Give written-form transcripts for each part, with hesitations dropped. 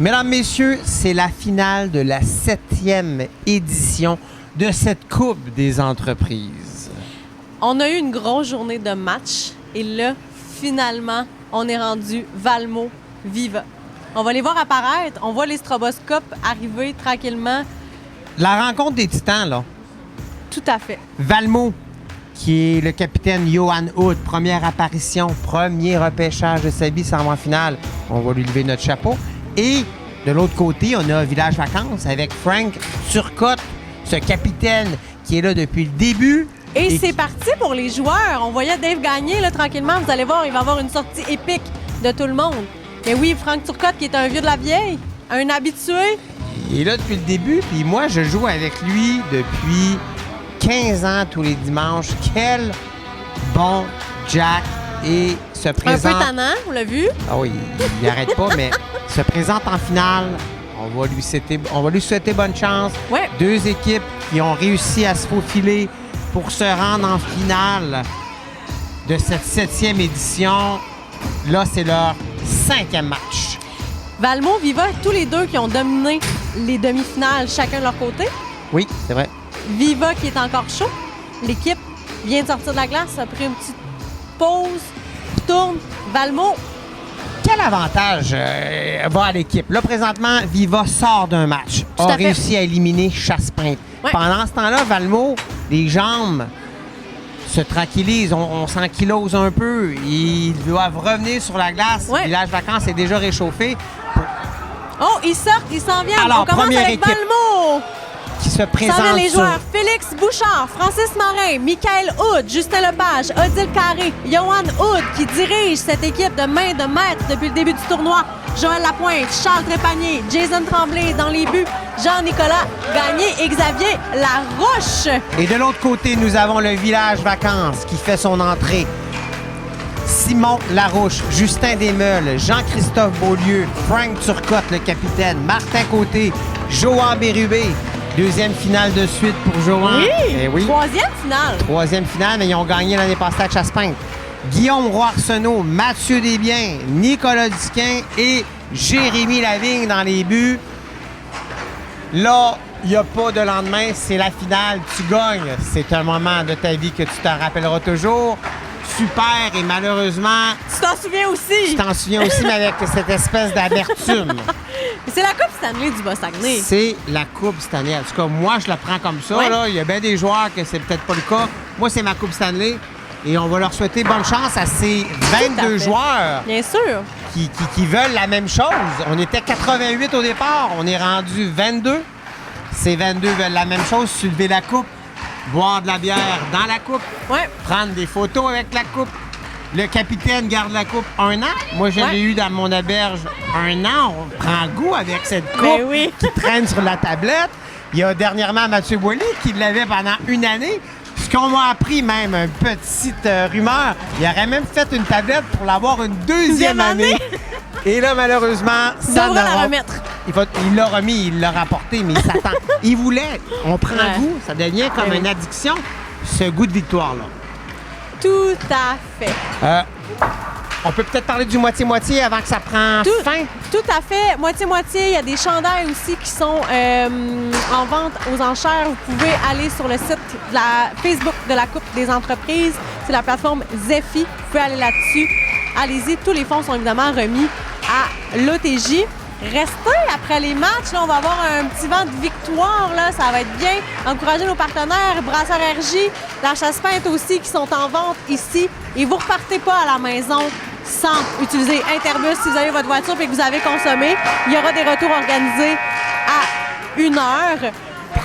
Mesdames, messieurs, c'est la finale de la 7e édition de cette Coupe des entreprises. On a eu une grosse journée de match et là, finalement, on est rendu Valmont-Viva. On va les voir apparaître. On voit les stroboscopes arriver tranquillement. La rencontre des titans, là. Tout à fait. Valmont, qui est le capitaine Johan Hood, première apparition, premier repêchage de sa vie, s'en va en finale. On va lui lever notre chapeau. Et de l'autre côté, on a Village Vacances avec Frank Turcotte, ce capitaine qui est là depuis le début. Et c'est parti pour les joueurs. On voyait Dave gagner, là, tranquillement. Vous allez voir, il va y avoir une sortie épique de tout le monde. Mais oui, Frank Turcotte, qui est un vieux de la vieille, un habitué. Il est là depuis le début, puis moi, je joue avec lui depuis 15 ans tous les dimanches. Quel bon Jack! Et se présente... Un peu tannant, on l'a vu. Ah oui, il n'arrête pas, mais se présente en finale. On va lui souhaiter bonne chance. Ouais. Deux équipes qui ont réussi à se faufiler pour se rendre en finale de cette 7e édition. Là, c'est leur 5e match. Valmont-Viva, tous les deux qui ont dominé les demi-finales, chacun de leur côté. Oui, c'est vrai. Viva qui est encore chaud. L'équipe vient de sortir de la glace, a pris une petite pause, tourne. Valmont. Quel avantage va à l'équipe? Là, présentement, Viva sort d'un match. A réussi à éliminer Chasse-Pinte. Ouais. Pendant ce temps-là, Valmont, les jambes se tranquillisent. On s'ankylose un peu. Ils doivent revenir sur la glace. Ouais. Le Village Vacances est déjà réchauffé. Oh, ils sortent, ils s'en viennent. Alors, on commence première avec équipe Valmont. Qui se S'en présente viennent les sur... joueurs. Félix Bouchard, Francis Morin, Michael Hood, Justin Lepage, Odile Carré, Johan Hood qui dirige cette équipe de main de maître depuis le début du tournoi. Joël Lapointe, Charles Trépanier, Jason Tremblay dans les buts, Jean-Nicolas Gagné et Xavier Larouche. Et de l'autre côté, nous avons le Village Vacances qui fait son entrée. Simon Larouche, Justin Desmeules, Jean-Christophe Beaulieu, Frank Turcotte, le capitaine, Martin Côté, Johan Bérubé. Deuxième finale de suite pour Johan. Oui! Eh oui. Troisième finale. Troisième finale, mais ils ont gagné l'année passée à Chasse-Pinte. Guillaume Roy-Arsenault, Mathieu Desbiens, Nicolas Duquin et Jérémy Lavigne dans les buts. Là, il n'y a pas de lendemain, c'est la finale, tu gagnes. C'est un moment de ta vie que tu t'en rappelleras toujours. Super, et malheureusement... Tu t'en souviens aussi? Je t'en souviens aussi, mais avec cette espèce d'amertume. C'est la Coupe Stanley du Bas-Saguenay. C'est la Coupe Stanley. En tout cas, moi, je la prends comme ça. Ouais. Là. Il y a bien des joueurs que c'est peut-être pas le cas. Moi, c'est ma Coupe Stanley. Et on va leur souhaiter bonne chance à ces 22 joueurs Bien sûr. qui veulent la même chose. On était 88 au départ. On est rendu 22. Ces 22 veulent la même chose, soulever la coupe, boire de la bière dans la coupe, Ouais. prendre des photos avec la coupe. Le capitaine garde la coupe 1 an. Moi, je l'ai eu dans mon auberge 1 an. On prend goût avec cette coupe Ben oui. qui traîne sur la tablette. Il y a dernièrement Mathieu Boilly qui l'avait pendant 1 année. Ce qu'on m'a appris même, une petite rumeur, il aurait même fait une tablette pour l'avoir une deuxième année. Et là, malheureusement, Il ça devra la n'aura- remettre. Il l'a remis, il l'a rapporté, mais il s'attend. Il voulait. On prend Ouais. goût. Ça devient comme Oui. une addiction, ce goût de victoire-là. Tout à fait. On peut peut-être parler du moitié-moitié avant que ça prenne fin. Tout à fait. Moitié-moitié. Il y a des chandails aussi qui sont en vente aux enchères. Vous pouvez aller sur le site de la Facebook de la Coupe des entreprises. C'est la plateforme Zephy. Vous pouvez aller là-dessus. Allez-y. Tous les fonds sont évidemment remis à l'OTJ. Restez après les matchs. Là, on va avoir un petit vent de victoire. Là. Ça va être bien. Encouragez nos partenaires. Brasseur RJ, la Chasse-Pinte aussi qui sont en vente ici. Et vous repartez pas à la maison sans utiliser Interbus si vous avez votre voiture et que vous avez consommé. Il y aura des retours organisés à 1 heure.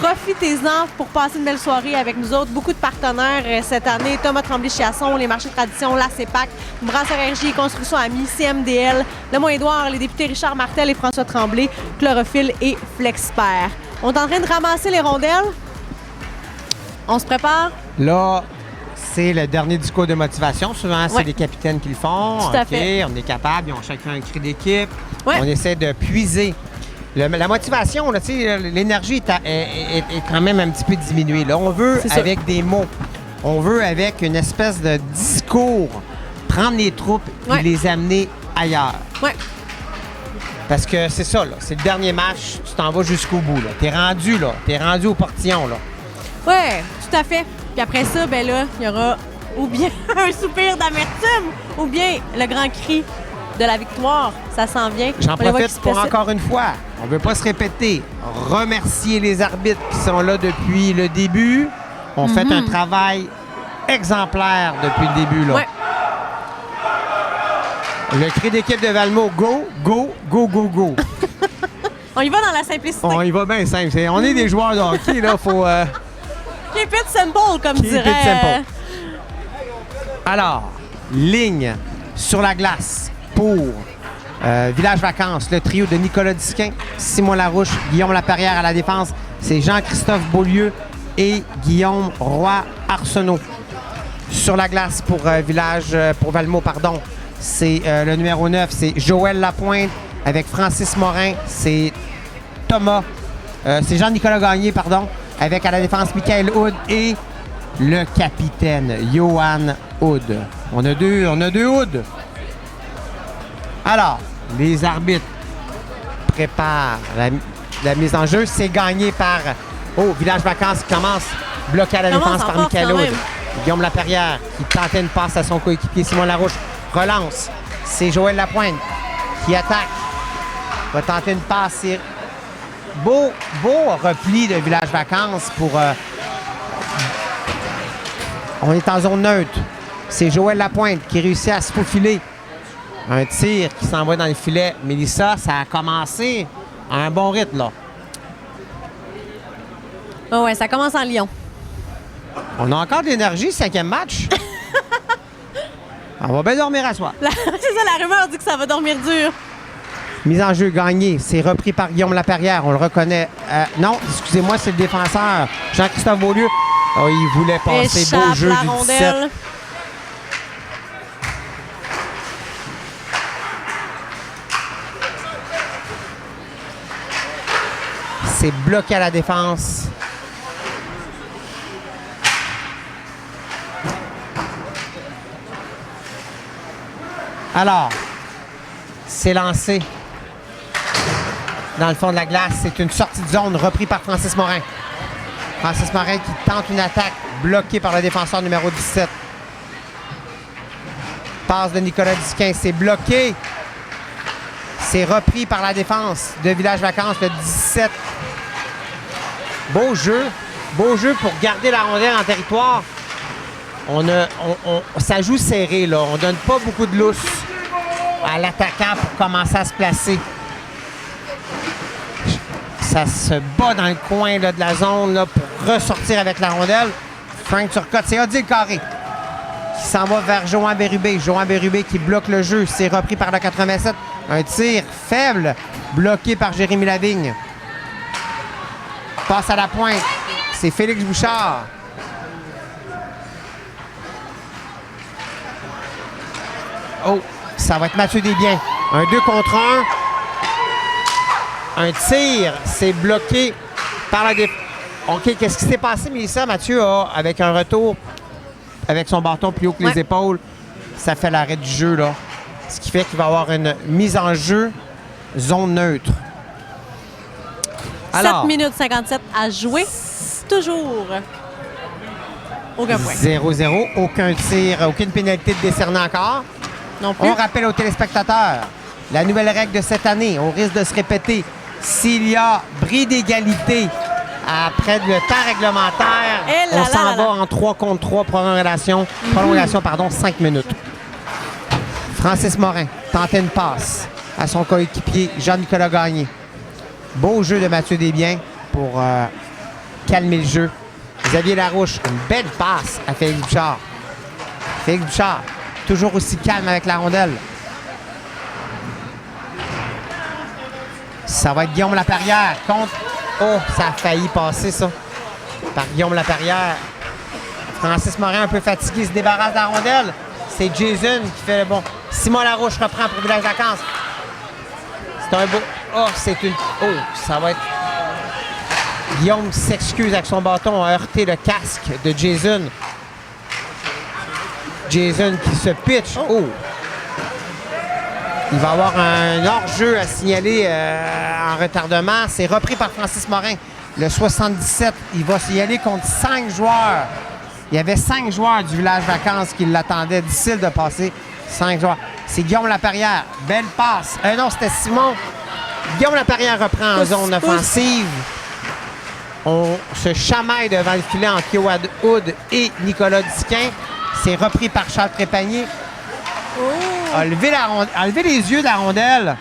Profitez-en pour passer une belle soirée avec nous autres. Beaucoup de partenaires cette année. Thomas Tremblay-Chiasson, les marchés de tradition, la CEPAC, Brasseur RJ, Construction Ami, CMDL, Le Mont-Édouard, les députés Richard Martel et François Tremblay, Chlorophylle et Flexpert. On est en train de ramasser les rondelles. On se prépare? Là, c'est le dernier discours de motivation. Souvent, c'est Ouais. les capitaines qui le font. Tout à fait. On est capable. Ils ont chacun un cri d'équipe. Ouais. On essaie de puiser. La motivation, là, tu sais, l'énergie est quand même un petit peu diminuée. Là, on veut C'est ça. avec des mots. On veut avec une espèce de discours prendre les troupes et Ouais. les amener ailleurs. Ouais. Parce que c'est ça, là. C'est le dernier match. Tu t'en vas jusqu'au bout, là. T'es rendu, là. T'es rendu au portillon, là. Ouais, tout à fait. Puis après ça, ben là, il y aura ou bien un soupir d'amertume ou bien le grand cri de la victoire. Ça s'en vient. J'en On les voit qui profite se pour précipitent. encore une fois, on ne veut pas se répéter, remercier les arbitres qui sont là depuis le début. On fait un travail exemplaire depuis le début, là. Ouais. Le cri d'équipe de Valmo, go, go, go, go, go. On y va dans la simplicité. On y va bien simple. On est des joueurs de hockey, là. Faut... Keep it simple, comme Keep it dirait... simple. Alors, ligne sur la glace pour Village Vacances, le trio de Nicolas Disquin, Simon Larouche, Guillaume Laperrière à la défense. C'est Jean-Christophe Beaulieu et Guillaume Roy-Arsenault. Sur la glace pour pour Valmo, pardon, c'est le numéro 9, c'est Joël Lapointe avec Francis Morin, c'est Thomas, c'est Jean-Nicolas Gagné, pardon, avec à la défense Michael Hood et le capitaine Johan Hood. On a deux Hood. Alors, les arbitres préparent la mise en jeu. C'est gagné par Village Vacances qui commence bloqué à la Commence défense en par force, Michael quand Hood. même. Guillaume Laperrière qui tentait une passe à son coéquipier Simon Larouche. Relance. C'est Joël Lapointe qui attaque. Va tenter une passe. C'est beau repli de Village Vacances pour... on est en zone neutre. C'est Joël Lapointe qui réussit à se faufiler. Un tir qui s'en va dans le filet. Mélissa, ça a commencé à un bon rythme, là. Oh ouais, ça commence en Lyon. On a encore de l'énergie, 5e match. On va bien dormir à soir. C'est ça, la rumeur dit que ça va dormir dur. Mise en jeu gagnée. C'est repris par Guillaume Laperrière. On le reconnaît. Non, excusez-moi, c'est le défenseur Jean-Christophe Beaulieu. Oh, il voulait passer beau Échappe jeu la du 17. rondelle. C'est bloqué à la défense. Alors, c'est lancé dans le fond de la glace. C'est une sortie de zone repris par Francis Morin. Francis Morin qui tente une attaque bloquée par le défenseur numéro 17. Passe de Nicolas Disquin. C'est bloqué. C'est repris par la défense de Village Vacances, le 17. Beau jeu. Beau jeu pour garder la rondelle en territoire. Ça joue serré, là. On donne pas beaucoup de lousse à l'attaquant pour commencer à se placer. Ça se bat dans le coin là, de la zone là, pour ressortir avec la rondelle. Frank Turcotte, c'est Odile Carré qui s'en va vers Johan Bérubé. Johan Bérubé qui bloque le jeu. C'est repris par le 87. Un tir faible, bloqué par Jérémy Lavigne. Passe à la pointe. C'est Félix Bouchard. Oh, ça va être Mathieu Desbiens. Un 2 contre 1. Un tir, c'est bloqué par la défense. OK, qu'est-ce qui s'est passé, Mélissa? Mathieu a, avec un retour, avec son bâton plus haut que les épaules, ça fait l'arrêt du jeu, là. Ce qui fait qu'il va y avoir une mise en jeu zone neutre. Alors, 7 minutes 57 à jouer. Toujours. Aucun point. 0-0, aucun tir, aucune pénalité de décerner encore. Non plus. On rappelle aux téléspectateurs, la nouvelle règle de cette année, on risque de se répéter. S'il y a bris d'égalité après le temps réglementaire, Et là on là s'en là va là. en 3 contre 3, prolongation, 5 minutes. Francis Morin tentait une passe à son coéquipier Jean-Nicolas Gagné. Beau jeu de Mathieu Desbiens pour calmer le jeu. Xavier Larouche, une belle passe à Félix Bouchard. Félix Bouchard, toujours aussi calme avec la rondelle. Ça va être Guillaume Laperrière contre... Oh, ça a failli passer, ça. Par Guillaume Laperrière. Francis Morin, un peu fatigué, se débarrasse de la rondelle. C'est Jason qui fait le bon. Simon Larouche reprend pour Village Vacances. C'est un beau... Oh, c'est une... Oh, ça va être... Guillaume s'excuse avec son bâton, a heurté le casque de Jason. Jason qui se pitch. Oh! Il va y avoir un hors-jeu à signaler en retardement. C'est repris par Francis Morin. Le 77, il va s'y aller contre 5 joueurs. Il y avait 5 joueurs du village vacances qui l'attendaient. Difficile de passer 5 joueurs. C'est Guillaume Laperrière. Belle passe. Non, c'était Simon. Guillaume Laperrière reprend en zone offensive. On se chamaille devant le filet entre Yoann Hood et Nicolas Disquin. C'est repris par Charles Trépanier. A levé les yeux de la rondelle.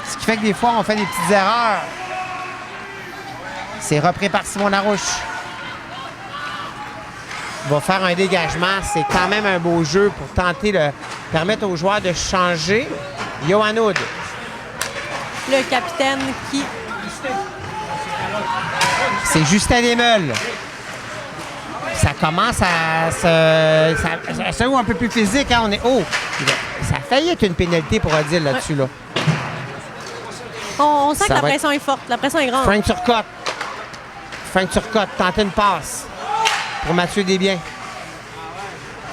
Ce qui fait que des fois, on fait des petites erreurs. C'est repris par Simon Larouche. Il va faire un dégagement. C'est quand même un beau jeu pour tenter de permettre aux joueurs de changer. Yoann Hood. Le capitaine qui... C'est Justin Desmeules. Ça commence à se joue un peu plus physique. Hein? On est haut. Ça a failli être une pénalité pour Odile là-dessus. Là. On sent que la pression est forte. La pression est grande. Frank Turcotte tente une passe pour Mathieu Desbiens.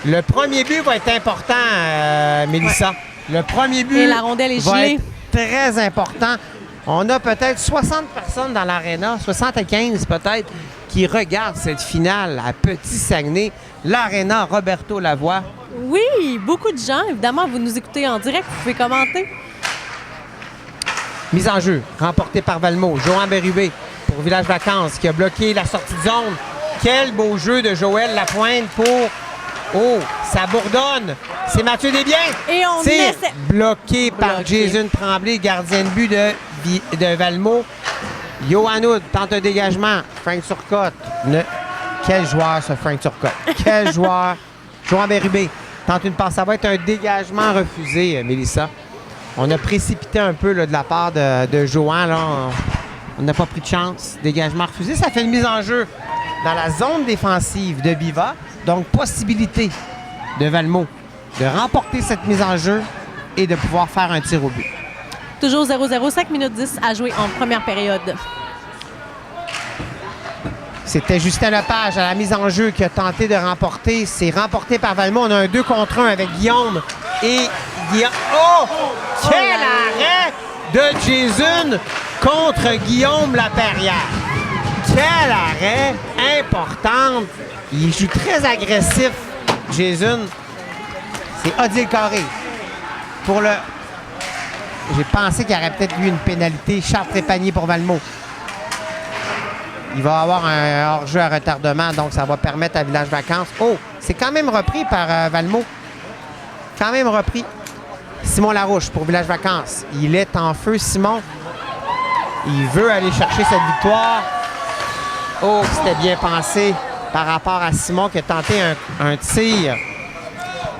Le premier but va être important, Mélissa. Ouais. Le premier but et la rondelle est va gelée. Être très important. On a peut-être 60 personnes dans l'aréna, 75 peut-être, qui regardent cette finale à Petit-Saguenay. L'aréna Roberto Lavoie. Oui, beaucoup de gens. Évidemment, vous nous écoutez en direct, vous pouvez commenter. Mise en jeu, remportée par Valmont. Johan Bérubé pour Village Vacances qui a bloqué la sortie de zone. Quel beau jeu de Joël Lapointe pour... Oh, ça bourdonne. C'est Mathieu Desbiens. Et on essaie. Bloqué par Jason Tremblay, gardien de but de Valmont. Yoann Hood tente un dégagement. Frank Turcotte. Quel joueur, ce Frank Turcotte. Quel joueur. Johan Bérubé tente une passe. Ça va être un dégagement refusé, Mélissa. On a précipité un peu là, de la part de Johan. Là. On n'a pas pris de chance. Dégagement refusé. Ça fait une mise en jeu dans la zone défensive de Biva. Donc, possibilité de Valmont de remporter cette mise en jeu et de pouvoir faire un tir au but. Toujours 0-0, 5 minutes 10 à jouer en première période. C'était Justin Lepage à la mise en jeu qui a tenté de remporter. C'est remporté par Valmont. On a un 2 contre 1 avec Guillaume et Guillaume. Oh! Quel arrêt de Jason contre Guillaume Laperrière. Quel arrêt important. Il joue très agressif, Jason. C'est Odile Carré. Pour le... J'ai pensé qu'il y aurait peut-être eu une pénalité. Charles Trépanier pour Valmont. Il va avoir un hors-jeu à retardement, donc ça va permettre à Village Vacances. Oh, c'est quand même repris par Valmont. Quand même repris. Simon Larouche pour Village Vacances. Il est en feu, Simon. Il veut aller chercher cette victoire. Oh, c'était bien pensé par rapport à Simon qui a tenté un tir.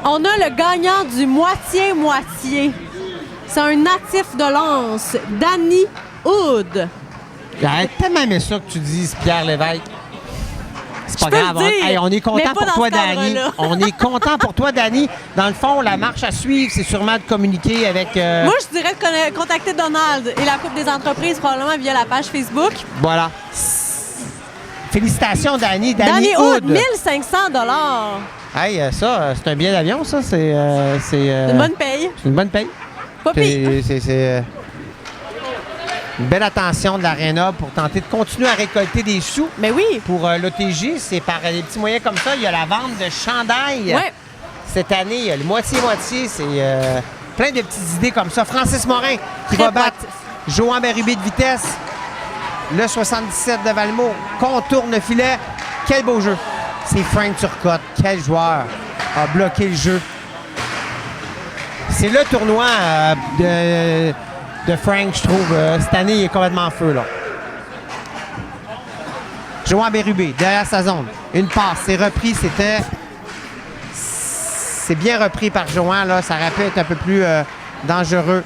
On a le gagnant du moitié-moitié. C'est un natif de Lens, Danny Hood. J'aurais tellement aimé ça que tu dises Pierre Lévesque. C'est pas grave. Hey, on est content pour toi, Danny. On est content pour toi, Danny. Dans le fond, la marche à suivre, c'est sûrement de communiquer avec... Moi, je dirais de contacter Donald et la Coupe des entreprises, probablement via la page Facebook. Voilà. Félicitations, Danny. Danny Hood, 1 500 $. Hey, ça, c'est un billet d'avion, ça. C'est une bonne paye. C'est une bonne paye. Pas pire. C'est une belle attention de l'Arena pour tenter de continuer à récolter des sous. Mais oui. Pour l'OTJ, c'est par des petits moyens comme ça. Il y a la vente de chandail. Ouais. Cette année, il y a le moitié-moitié. C'est plein de petites idées comme ça. Francis Morin qui va battre Johan Bérubé de vitesse. Le 77 de Valmont contourne le filet. Quel beau jeu. C'est Frank Turcotte. Quel joueur a bloqué le jeu. C'est le tournoi de Frank, je trouve. Cette année, il est complètement en feu, là. Johan Bérubé, derrière sa zone. Une passe, c'est repris, c'est bien repris par Johan, là. Ça aurait pu être un peu plus dangereux.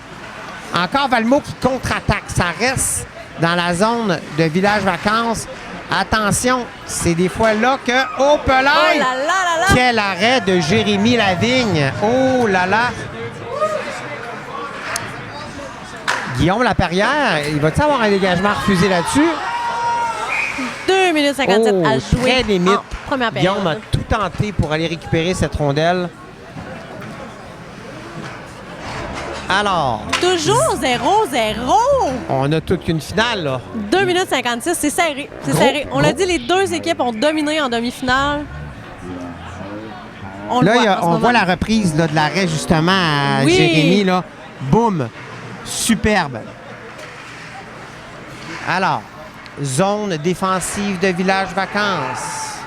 Encore Valmont qui contre-attaque. Ça reste dans la zone de Village Vacances. Attention, c'est des fois là que... Oh, Pelay! Oh là là là là! Quel arrêt de Jérémy Lavigne! Oh là là! Guillaume Laperrière, il va-t-il avoir un dégagement refusé là-dessus? 2 minutes 57 à jouer. Très limite. En première période. Guillaume a tout tenté pour aller récupérer cette rondelle. Alors, Toujours 0-0. on a toute une finale, là. 2 minutes 56, c'est serré. C'est Gros, serré. On l'a gros. dit, les deux équipes ont dominé en demi-finale. On le Là, voit en ce on moment. voit la reprise là, de l'arrêt, justement, à Oui. Jérémy, là. Boum! Superbe. Alors, zone défensive de Village Vacances.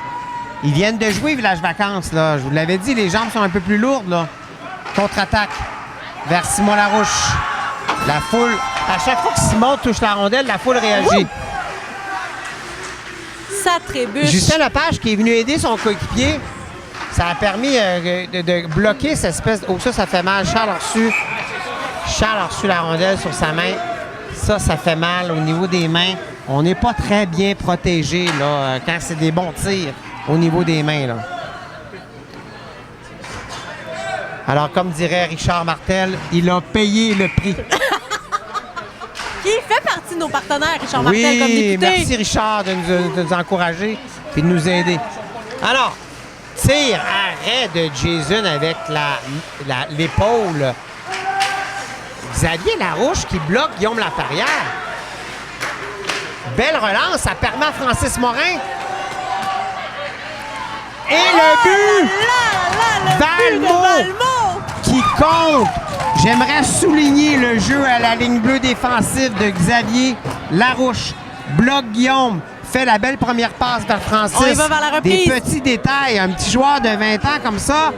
Ils viennent de jouer Village Vacances, là. Je vous l'avais dit, les jambes sont un peu plus lourdes, là. Contre-attaque vers Simon Larouche. La foule, à chaque fois que Simon touche la rondelle, la foule réagit. Ça trébuche. Justin Lepage qui est venu aider son coéquipier, ça a permis de bloquer cette espèce... Oh, ça fait mal. Charles a reçu la rondelle sur sa main. Ça fait mal au niveau des mains. On n'est pas très bien protégé là, quand c'est des bons tirs au niveau des mains. Là. Alors, comme dirait Richard Martel, il a payé le prix. Qui fait partie de nos partenaires, Richard Martel, comme Oui, député. merci Richard de nous encourager et de nous aider. Alors, tir, arrêt de Jason avec l'épaule. Xavier Larouche qui bloque Guillaume Laperrière. Belle relance, ça permet à Francis Morin. Et le but! Le but de Valmont! Qui compte. J'aimerais souligner le jeu à la ligne bleue défensive de Xavier Larouche. Bloque Guillaume, fait la belle première passe vers Francis. On y va vers la reprise. Des petits détails, un petit joueur de 20 ans comme ça.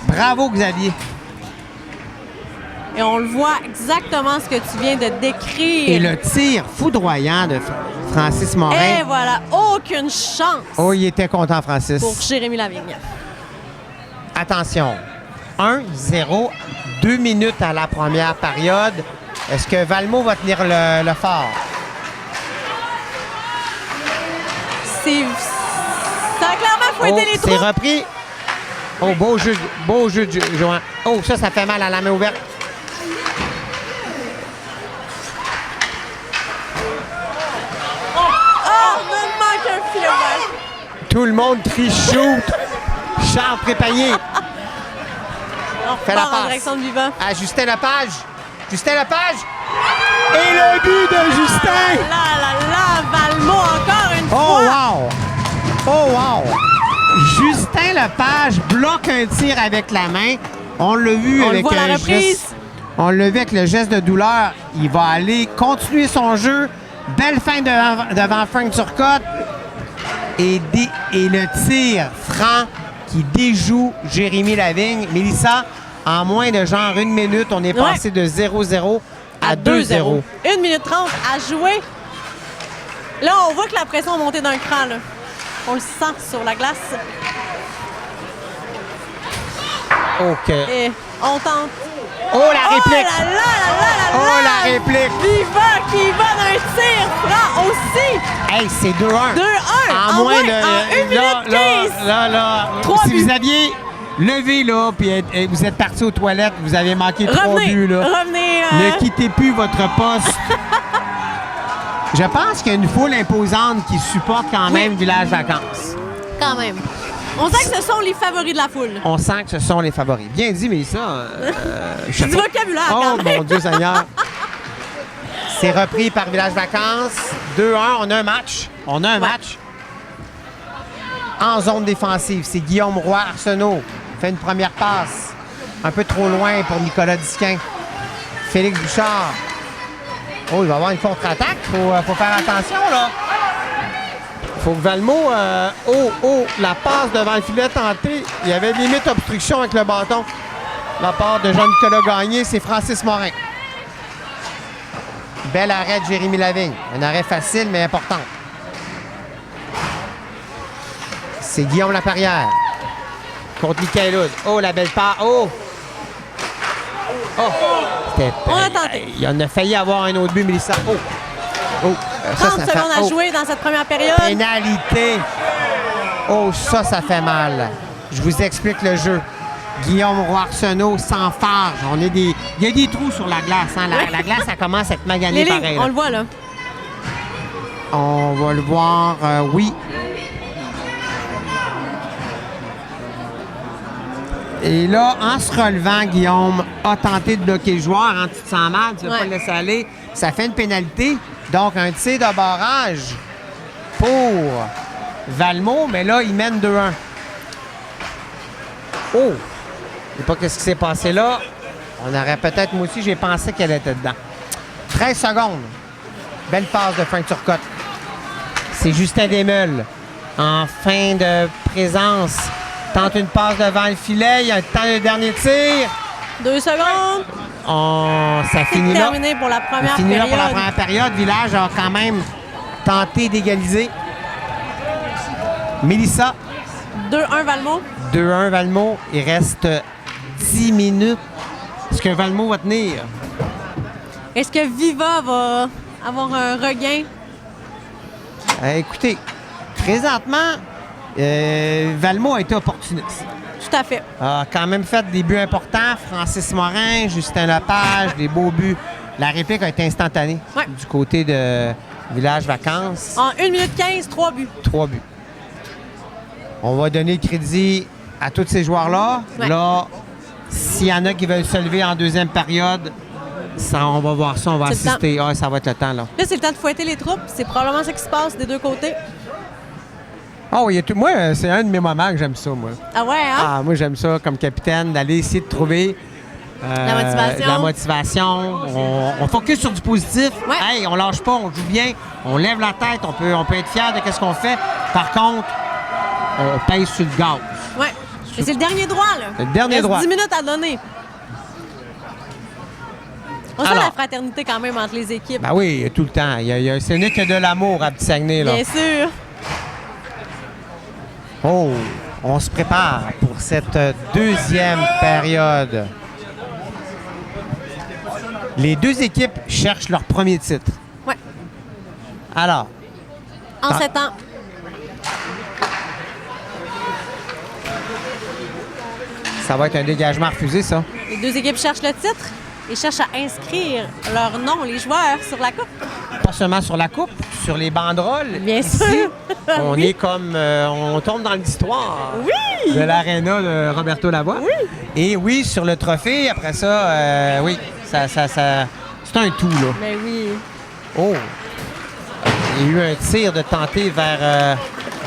Bravo Xavier. Et on le voit exactement ce que tu viens de décrire. Et le tir foudroyant de Francis Morin. Et voilà, aucune chance Oh, il était content Francis. pour Jérémy Lavigne. Attention, 1-0, 2 minutes à la première période. Est-ce que Valmont va tenir le fort? Ça a clairement fouetté les c'est troupes. repris. Oh, beau jeu de Johan. Oh, ça fait mal à la main ouverte. Oh, me manque un filet ouvert. Tout le monde crie shoot. Charles Trépanier On fait la repart en passe direction de Vivant. à Justin Lepage. Justin Lepage. Et le but de Justin. Valmont encore une Oh, fois. wow. Oh, wow. Justin Lepage bloque un tir avec la main. On l'a vu On le avec voit à la un reprise. geste. On l'a vu avec le geste de douleur. Il va aller continuer son jeu. Belle fin devant Frank Turcotte. Et le tir franc qui déjoue Jérémy Lavigne. Mélissa, en moins de genre 1 minute, on est passé de 0-0 à 2-0. 1 minute 30 à jouer. Là, on voit que la pression a monté d'un cran. Là. On le sent sur la glace. OK. Et on tente. Oh, la réplique! Oh là là là là Oh, là! la réplique! Viva qui va d'un tir franc aussi! Hey, c'est 2-1. 2-1! En moins de... en 1 minute 15! Là. Trois Si buts. vous aviez levé, là, puis vous êtes parti aux toilettes, vous avez manqué 3 Revenez! buts, là. Revenez! Ne quittez plus votre poste. Je pense qu'il y a une foule imposante qui supporte quand même Village Vacances. Quand même. On sait que ce sont les favoris de la foule. On sent que ce sont les favoris. Bien dit, mais ça... C'est du vocabulaire, Oh, quand même. mon Dieu Seigneur. C'est repris par Village Vacances. 2-1, on a un match. On a un match. En zone défensive, c'est Guillaume Roy Arsenault. Fait une première passe. Un peu trop loin pour Nicolas Disquin. Félix Bouchard. Oh, il va y avoir une contre-attaque. Faut faire attention, là. Faut que Valmont... la passe devant le filet tentée. Il y avait limite obstruction avec le bâton. La part de Jean-Nicolas Gagné, c'est Francis Morin. Bel arrêt de Jérémy Lavigne. Un arrêt facile, mais important. C'est Guillaume Laperrière contre Michael Hood. Oh, la belle part. Oh! On a tenté. Il en a failli avoir un autre but, Mélissa. Oh! 30 secondes à jouer dans cette première période. Pénalité. Oh, ça fait mal. Je vous explique le jeu. Guillaume Roy Arsenault s'enfarge. Il y a des trous sur la glace. Hein? La glace, ça commence à être maganée Les pareil. lignes, là. on le voit là. On va le voir, oui. Et là, en se relevant, Guillaume a tenté de bloquer le joueur. Tu te sens mal, tu ne veux pas le laisser aller. Ça fait une pénalité. Donc, un tir de barrage pour Valmont, mais là, il mène 2-1. Oh! Je ne sais pas ce qui s'est passé là. On aurait peut-être, moi aussi, j'ai pensé qu'elle était dedans. 13 secondes. Belle passe de Frank Turcotte. C'est Justin Desmeules. En fin de présence. Tente une passe devant le filet. Il y a le temps de dernier tir. 2 secondes. Ça finit là. Terminé pour la première Ça finit là période. pour la première période. Village a quand même tenté d'égaliser. Mélissa. 2-1 Valmont. 2-1 Valmont. Il reste 10 minutes. Est-ce que Valmont va tenir? Est-ce que Viva va avoir un regain? Écoutez, présentement, Valmont a été opportuniste. Tout à fait. A quand même fait des buts importants. Francis Morin, Justin Lepage, des beaux buts. La réplique a été instantanée du côté de Village Vacances. En 1 minute 15, 3 buts. 3 buts. On va donner le crédit à tous ces joueurs-là. Ouais. Là, s'il y en a qui veulent se lever en deuxième période, on va voir ça, on va assister. Ah, ça va être le temps, là. Là, c'est le temps de fouetter les troupes. C'est probablement ça qui se passe des deux côtés. Ah oui, moi, c'est un de mes moments que j'aime ça, moi. Ah ouais, hein? Ah, moi, j'aime ça comme capitaine, d'aller essayer de trouver La motivation. On focus sur du positif. Ouais. Hey, on lâche pas, on joue bien, on lève la tête, on peut être fier de ce qu'on fait. Par contre, on pèse sur le gaz. Ouais. Mais c'est le dernier droit, là. Le dernier Il reste droit. 10 minutes à donner. On sent Alors. la fraternité quand même entre les équipes. Ben oui, tout le temps. Ce n'est que de l'amour à Petit-Saguenay, là. Bien sûr. Oh, on se prépare pour cette deuxième période. Les deux équipes cherchent leur premier titre. Ouais. Alors, En 7 ans. ça va être un dégagement refusé, ça. Les deux équipes cherchent le titre et cherchent à inscrire leur nom, les joueurs, sur la coupe. Pas seulement sur la coupe, sur les banderoles. Bien Ici, sûr. on Oui. est comme... on tombe dans l'histoire Oui! de l'aréna de Roberto Lavoie. Oui. Et oui, sur le trophée, après ça, oui, ça c'est un tout, là. Ben oui. Oh! Il y a eu un tir de tenter vers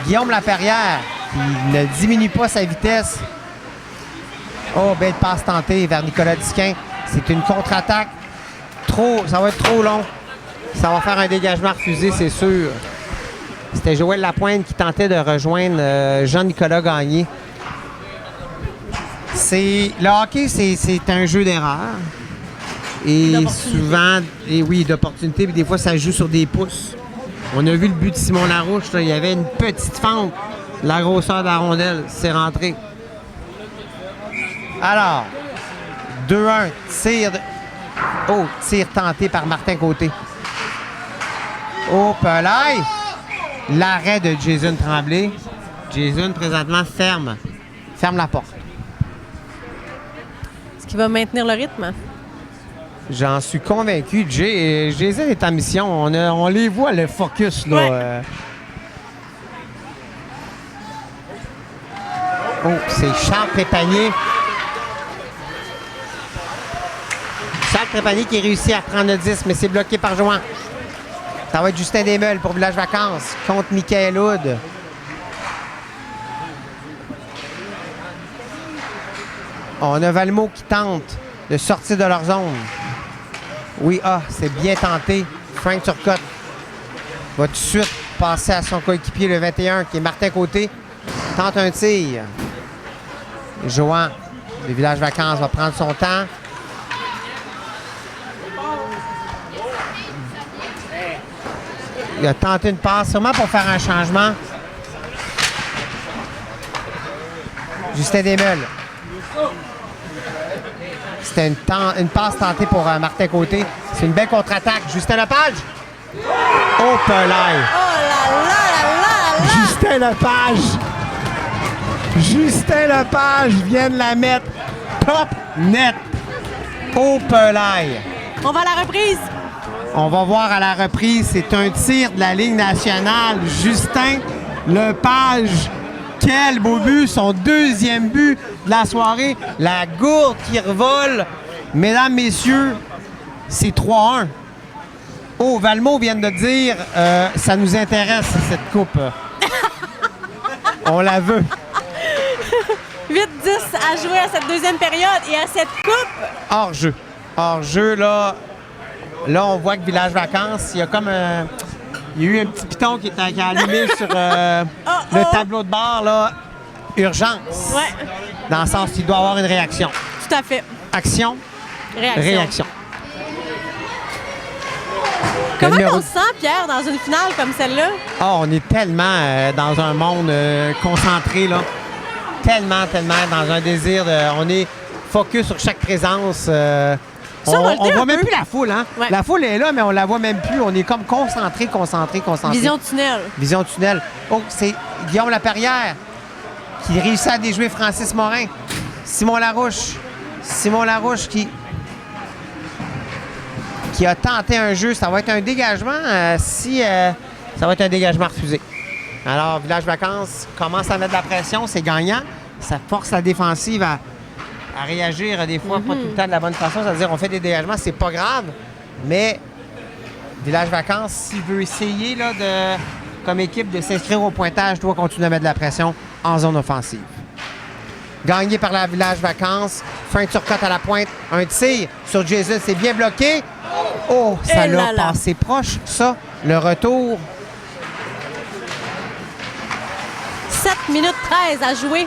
Guillaume Laperrière, qui ne diminue pas sa vitesse. Oh, belle passe tentée vers Nicolas Disquin. C'est une contre-attaque. Ça va être trop long. Ça va faire un dégagement refusé, c'est sûr. C'était Joël Lapointe qui tentait de rejoindre Jean-Nicolas Gagné. Le hockey, c'est un jeu d'erreur. Et souvent, d'opportunités, puis des fois, ça joue sur des pouces. On a vu le but de Simon Larouche, là, il y avait une petite fente. La grosseur de la rondelle, c'est rentré. Alors, 2-1, tir tenté par Martin Côté. Oh, Pelay! L'arrêt de Jason Tremblay. Jason, présentement, ferme la porte. Est-ce qu'il va maintenir le rythme? J'en suis convaincu. Jason est en mission. On les voit, le focus, là. Ouais. Oh, c'est Charles Trépanier. Charles Trépanier qui réussit à prendre le 10, mais c'est bloqué par Johan. Ça va être Justin Desmeules pour Village Vacances contre Michael Hood. On a Valmont qui tente de sortir de leur zone. Oui, c'est bien tenté. Frank Turcotte va tout de suite passer à son coéquipier, le 21, qui est Martin Côté. Tente un tir. Johan, le Village Vacances, va prendre son temps. Il a tenté une passe, sûrement pour faire un changement. Justin Desmeules. C'était une passe tentée pour Martin Côté. C'est une belle contre-attaque. Justin Lepage. Oh, Pelay. Oh là là là là là! Justin Lepage. Justin Lepage vient de la mettre top net. Oh, Pelay. On va à la reprise. On va voir à la reprise. C'est un tir de la Ligue nationale. Justin Lepage Quel beau but! Son deuxième but de la soirée. La gourde qui revole. Mesdames, messieurs, c'est 3-1. Oh, Valmont vient de dire, ça nous intéresse, cette coupe. On la veut. 8-10 à jouer à cette deuxième période et à cette coupe. Hors-jeu. Hors-jeu, là, on voit que Village Vacances, il y a comme il y a eu un petit piton qui a allumé sur le tableau de bord, là. Urgence. Ouais. Dans le sens qu'il doit y avoir une réaction. Tout à fait. Action, réaction. Comment on se sent, Pierre, dans une finale comme celle-là? Oh, on est tellement dans un monde concentré, là. Tellement dans un désir de... On est focus sur chaque présence. On voit même plus la foule, hein? Ouais. La foule est là, mais on la voit même plus. On est comme concentré. Vision tunnel. Vision tunnel. Oh, c'est Guillaume Laperrière qui réussit à déjouer Francis Morin. Simon Larouche qui a tenté un jeu. Ça va être un dégagement ça va être un dégagement refusé. Alors, Village Vacances commence à mettre de la pression. C'est gagnant. Ça force la défensive à réagir des fois pas tout le temps de la bonne façon. C'est-à-dire, on fait des dégagements, c'est pas grave. Mais Village Vacances, s'il veut essayer là, comme équipe de s'inscrire au pointage, doit continuer à mettre de la pression en zone offensive. Gagné par la Village Vacances. Frank Turcotte à la pointe. Un tir sur Jason. C'est bien bloqué. Oh, ça l'a passé proche, ça. Le retour. 7 minutes 13 à jouer.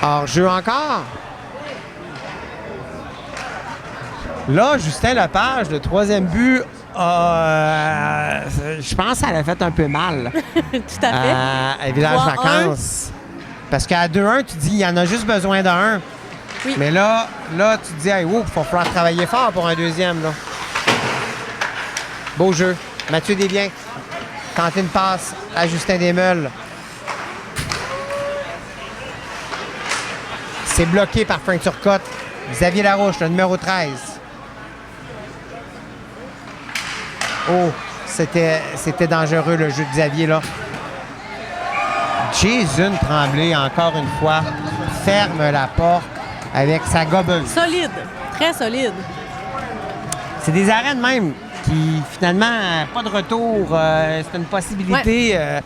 Hors-jeu encore. Là, Justin Lepage, le troisième but, je pense que ça l'a fait un peu mal. Tout à fait. À Village Vacances. Parce qu'à 2-1, tu dis, il y en a juste besoin d'un. Oui. Mais là, tu te dis, hey, il va falloir travailler fort pour un deuxième. Là. Beau jeu. Mathieu Desbiens. Tenter une passe à Justin Desmeules. C'est bloqué par Frank Turcotte. Xavier Larouche, le numéro 13. Oh, c'était dangereux, le jeu de Xavier, là. Jason Tremblay, encore une fois, ferme la porte avec sa gobble. Solide. Très solide. C'est des arènes même qui, finalement, pas de retour. C'est une possibilité. Ouais.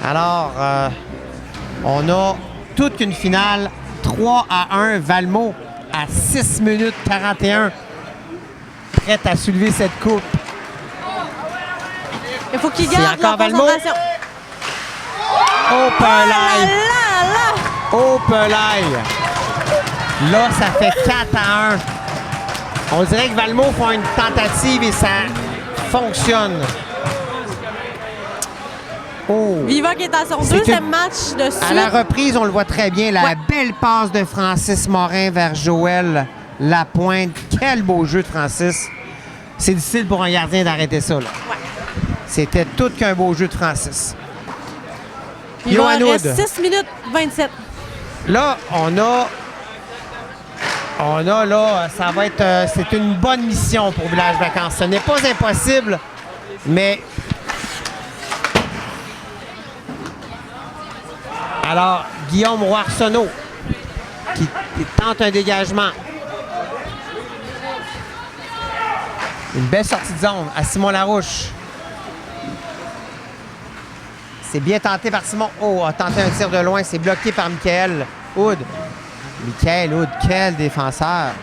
Alors, on a toute une finale. 3-1, Valmont à 6 minutes 41, prête à soulever cette coupe. Il faut qu'il garde la concentration. Oh, Pelay! Là! Oh, Pelay! Là, ça fait 4-1. On dirait que Valmont font une tentative et ça fonctionne. Oh. Viva qui est à son deuxième match de suite. À la reprise, on le voit très bien. La belle passe de Francis Morin vers Joël Lapointe. Quel beau jeu de Francis. C'est difficile pour un gardien d'arrêter ça. Là. Ouais. C'était tout qu'un beau jeu de Francis. Il reste 6 minutes 27. Là, on a là, ça va être... c'est une bonne mission pour Village Vacances. Ce n'est pas impossible, mais... Alors, Guillaume Roy-Arsenault qui tente un dégagement. Une belle sortie de zone à Simon Larouche. C'est bien tenté par Simon. Oh, a tenté un tir de loin. C'est bloqué par Michael Houd. Michael Houd, quel défenseur.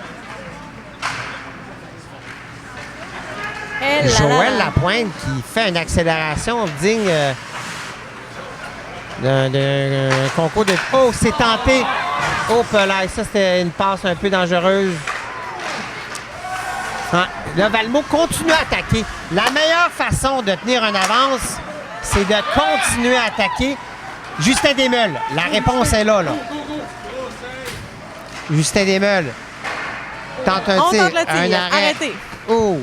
Joël Lapointe qui fait une accélération digne d'un concours de... Oh, c'est tenté. Oh, Pelay. Ça, c'était une passe un peu dangereuse. Ah, là, Valmont continue à attaquer. La meilleure façon de tenir une avance, c'est de continuer à attaquer. Justin Desmeules, la réponse est là. Justin Desmeules tente un tir, un arrêt. Arrêtez. Oh,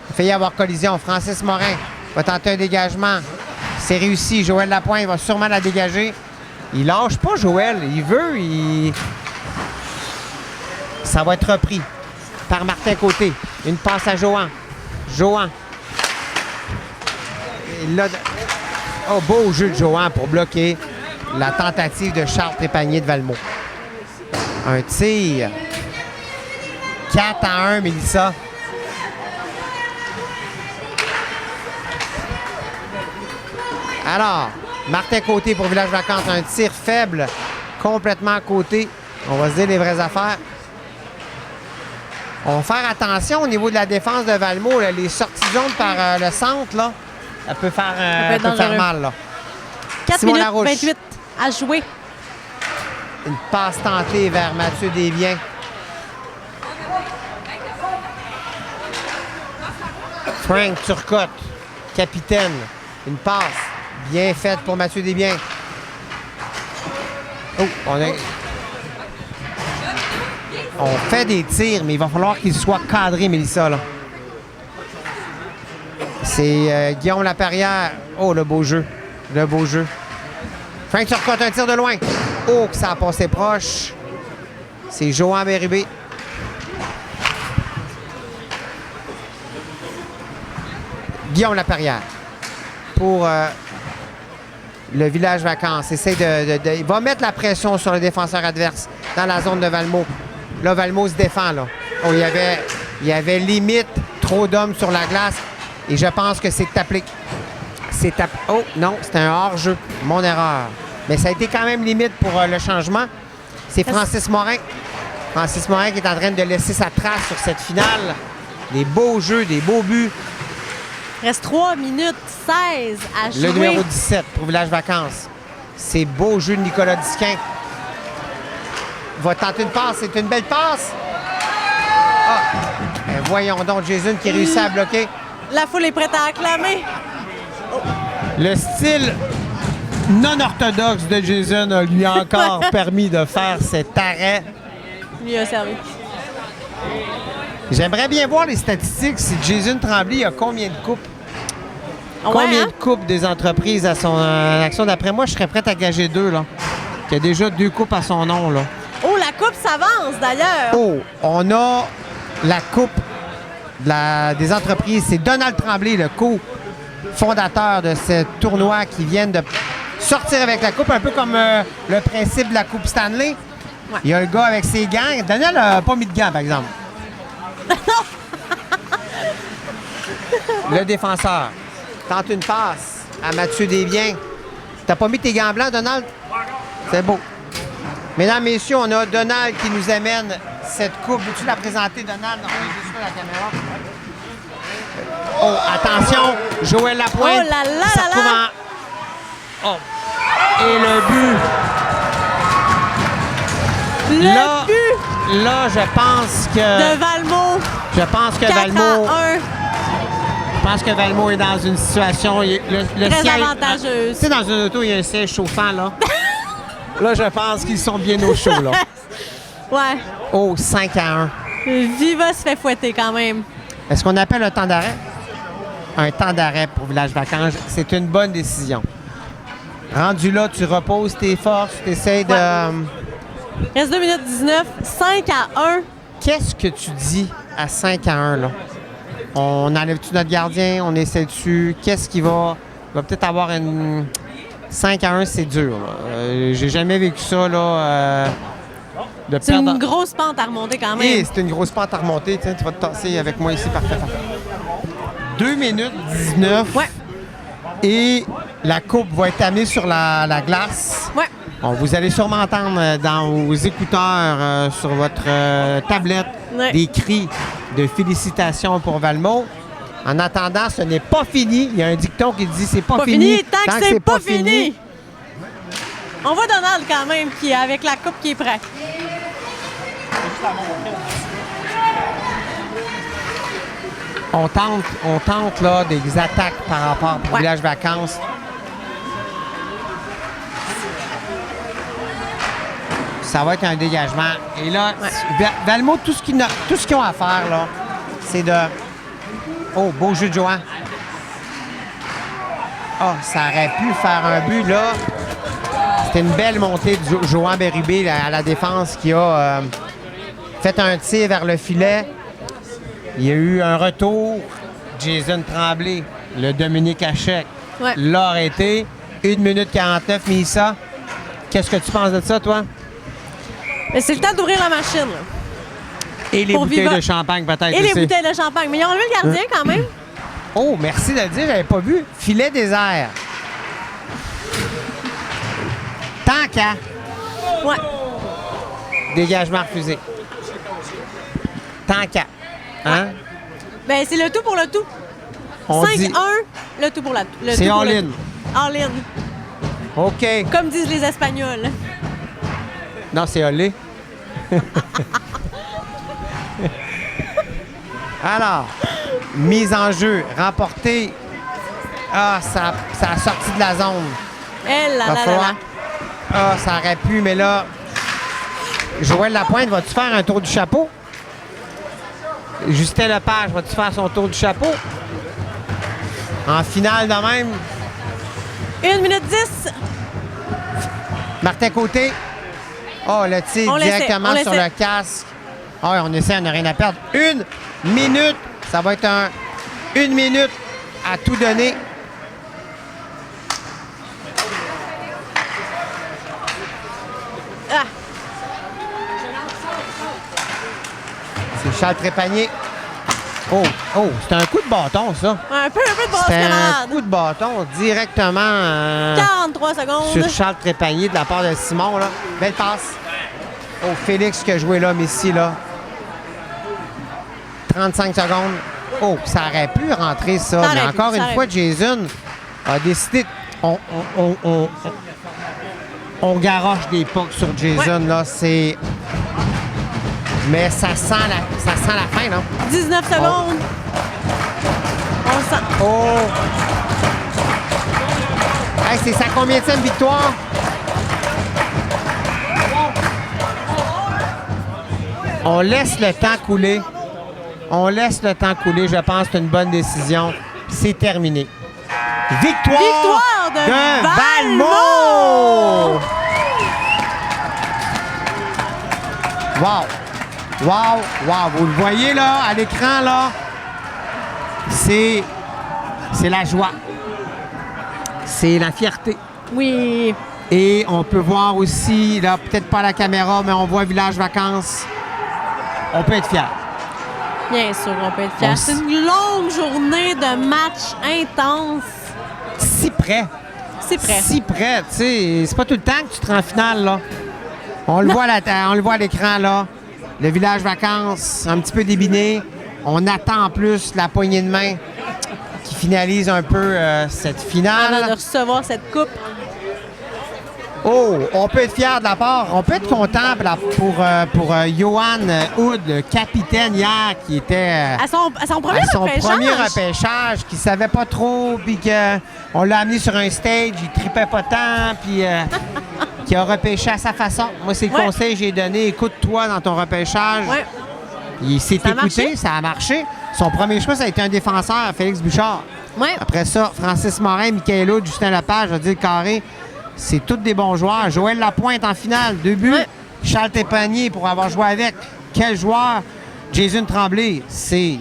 il fait y avoir collision. Francis Morin va tenter un dégagement. C'est réussi. Joël Lapointe va sûrement la dégager. Il lâche pas Joël. Il veut. Ça va être repris par Martin Côté. Une passe à Johan. Johan. Et là, Oh, beau jeu de Johan pour bloquer la tentative de Charles Trépanier de Valmont. Un tir. 4-1, Mélissa. Alors, Martin Côté pour Village Vacances, un tir faible, complètement à côté. On va se dire les vraies affaires. On va faire attention au niveau de la défense de Valmont. Là. Les sorties de zone par le centre, là, ça peut faire mal. Là. 4 Simon minutes Larouche. 28 à jouer. Une passe tentée vers Mathieu Desbiens. Frank Turcotte, capitaine. Une passe bien faite pour Mathieu Desbiens. Oh, on fait des tirs, mais il va falloir qu'ils soient cadrés, Mélissa. Là. C'est Guillaume Laperrière. Oh, le beau jeu. Le beau jeu. Frank Turcotte, un tir de loin. Oh, que ça a passé proche. C'est Johan Bérubé. Guillaume Laperrière pour le Village Vacances. Il va mettre la pression sur le défenseur adverse dans la zone de Valmont. Là, Valmont se défend. Là. Oh, il y avait limite trop d'hommes sur la glace et je pense que c'est appelé. Oh non, c'était un hors-jeu. Mon erreur. Mais ça a été quand même limite pour le changement. C'est Francis Morin. Francis Morin qui est en train de laisser sa trace sur cette finale. Des beaux jeux, des beaux buts. Reste 3 minutes 16 à jouer. Le numéro 17 pour Village Vacances. C'est beau jeu de Nicolas Disquin. Va tenter une passe. C'est une belle passe. Ah! Ben voyons donc, Jason qui réussit à bloquer. La foule est prête à acclamer. Le style non orthodoxe de Jason lui a encore permis de faire cet arrêt. Lui a servi. J'aimerais bien voir les statistiques si Jason Tremblay a combien de coupes. Combien de coupes des entreprises à son action? D'après moi, je serais prête à gager 2, là. Il y a déjà 2 coupes à son nom, là. Oh, la coupe s'avance, d'ailleurs. Oh, on a la coupe des entreprises. C'est Donald Tremblay, le co-fondateur de ce tournoi qui vient de sortir avec la coupe, un peu comme le principe de la coupe Stanley. Ouais. Il y a le gars avec ses gants. Daniel n'a pas mis de gants, par exemple. Le défenseur tente une passe à Mathieu Desbiens. T'as pas mis tes gants blancs, Donald? C'est beau. Mesdames, messieurs, on a Donald qui nous amène cette coupe. Veux-tu la présenter, Donald? On est juste la caméra. Oh, attention, Joël Lapointe. Oh là là Ça là retrouve là! Oh. Et le but. Le but Là, je pense que... de Valmont. Je pense que 4 Valmont... à 1. Je pense que Valmont est dans une situation... Le Très siège, avantageuse. Tu sais, dans une auto, il y a un siège chauffant, là. Là, je pense qu'ils sont bien au chaud, là. Ouais. Oh, 5-1. Viva se fait fouetter quand même. Est-ce qu'on appelle un temps d'arrêt? Un temps d'arrêt pour Village Vacances, c'est une bonne décision. Rendu là, tu reposes tes forces, tu essaies de... Reste 2 minutes 19, 5 à 1. Qu'est-ce que tu dis à 5-1, là? On enlève-tu notre gardien? On essaie dessus? Qu'est-ce qui va... Il va peut-être avoir une... 5-1, c'est dur. J'ai jamais vécu ça, là. De C'est perdre... une grosse pente à remonter quand même. Et c'est une grosse pente à remonter. Tiens, tu vas te tasser avec moi ici, parfait. 2 minutes 19. Ouais. Et la coupe va être amenée sur la glace. Ouais. Bon, vous allez sûrement entendre dans vos écouteurs sur votre tablette des cris de félicitations pour Valmont. En attendant, ce n'est pas fini. Il y a un dicton qui dit c'est pas fini tant que c'est pas fini. On voit Donald quand même qui est avec la coupe qui est prêt. On tente là, des attaques par rapport au Village Vacances. Ça va être un dégagement. Et là, Valmont, tout ce qu'ils ont à faire, là, c'est de... Oh, beau jeu de Johan. Oh, ça aurait pu faire un but, là. C'était une belle montée de Johan Bérubé à la défense qui a fait un tir vers le filet. Il y a eu un retour. Jason Tremblay, le Dominique Hachek, l'a arrêté. 1 minute 49, Mélissa. Qu'est-ce que tu penses de ça, toi? Mais c'est le temps d'ouvrir la machine. Là. Et les Pour bouteilles Viva. de champagne, peut-être Et les aussi. bouteilles de champagne. Mais ils ont enlevé le gardien quand même. Oh, merci de le dire, j'avais pas vu. Filet désert. Tant qu'à. Ouais. Dégagement refusé. Tant qu'à. Hein? Ben, c'est le tout pour le tout. On 5-1, dit... le tout pour la le C'est tout pour le all-in. tout. All-in. OK. Comme disent les Espagnols. Non, c'est olé. Alors, mise en jeu, remportée. Ah, ça a sorti de la zone. Elle, là, Va là, là, falloir- là. Ah, ça aurait pu, mais là, Joël Lapointe, vas-tu faire un tour du chapeau? Justin Lepage, vas-tu faire son tour du chapeau? En finale de même, 1 minute 10. Martin Côté. Oh, le tir On l'essaie, directement on sur l'essaie. le casque. Ah, oui, on essaie, on n'a rien à perdre. 1 minute. Ça va être 1 minute à tout donner. Ah, C'est Charles Trépanier. Oh, c'est un coup de bâton, ça. un peu de brosse C'est un camarade. coup de bâton directement 43 secondes. sur Charles Trépanier de la part de Simon. Là. Belle passe. Oh, Félix qui a joué là, mais ici, là. 35 secondes. Oh, ça aurait pu rentrer, ça. Ça Mais aurait pu, encore ça une aurait fois, pu. Jason a décidé... On garoche des pucks sur Jason, là. C'est... Mais ça sent la fin, là. 19 secondes. On le sent. Oh! Hey, c'est sa combienième victoire? On laisse le temps couler. On laisse le temps couler. Je pense que c'est une bonne décision. C'est terminé. Victoire de Valmont! Wow! Wow! Wow! Vous le voyez là, à l'écran, là? C'est la joie. C'est la fierté. Oui. Et on peut voir aussi, là, peut-être pas à la caméra, mais on voit Village Vacances. On peut être fier. Bien sûr, on peut être fiers. On C'est une longue journée de match intense. Si près. C'est prêt. Si près, tu sais. C'est pas tout le temps que tu te rends en finale, là. On le voit on le voit à l'écran, là. Le Village Vacances, un petit peu débiné. On attend en plus la poignée de main qui finalise un peu cette Avant de finale. recevoir cette coupe. Oh, on peut être fier de la part. On peut être content pour Johan Hood, le capitaine hier, qui était À son premier à son repêchage. premier repêchage, qui savait pas trop, puis qu'on l'a amené sur un stage, il tripait pas tant, puis qui a repêché à sa façon. Moi, c'est le Ouais. conseil que j'ai donné. Écoute-toi dans ton repêchage. Ouais. Il s'est Ça a écouté, marché? ça a marché. Son premier choix, ça a été un défenseur, Félix Bouchard. Ouais. Après ça, Francis Morin, Michael Hood, Justin Lepage, je vais dire le carré. C'est tous des bons joueurs. Joël Lapointe en finale, 2 buts. Ouais. Charles Trépanier pour avoir joué avec. Quel joueur! Jason Tremblay, c'est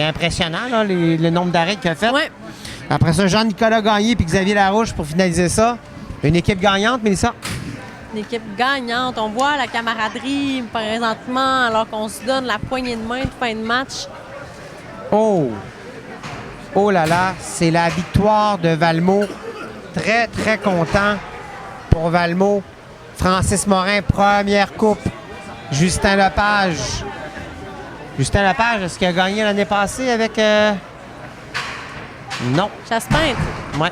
impressionnant, là, le nombre d'arrêts qu'il a fait. Ouais. Après ça, Jean-Nicolas Gagné puis Xavier Larouche pour finaliser ça. Une équipe gagnante, Mélissa. Une équipe gagnante. On voit la camaraderie présentement alors qu'on se donne la poignée de main de fin de match. Oh! Oh là là, c'est la victoire de Valmont. Très, très content pour Valmont. Francis Morin, première coupe. Justin Lepage. Justin Lepage, est-ce qu'il a gagné l'année passée avec... Non. Chasse-peinte. Ouais.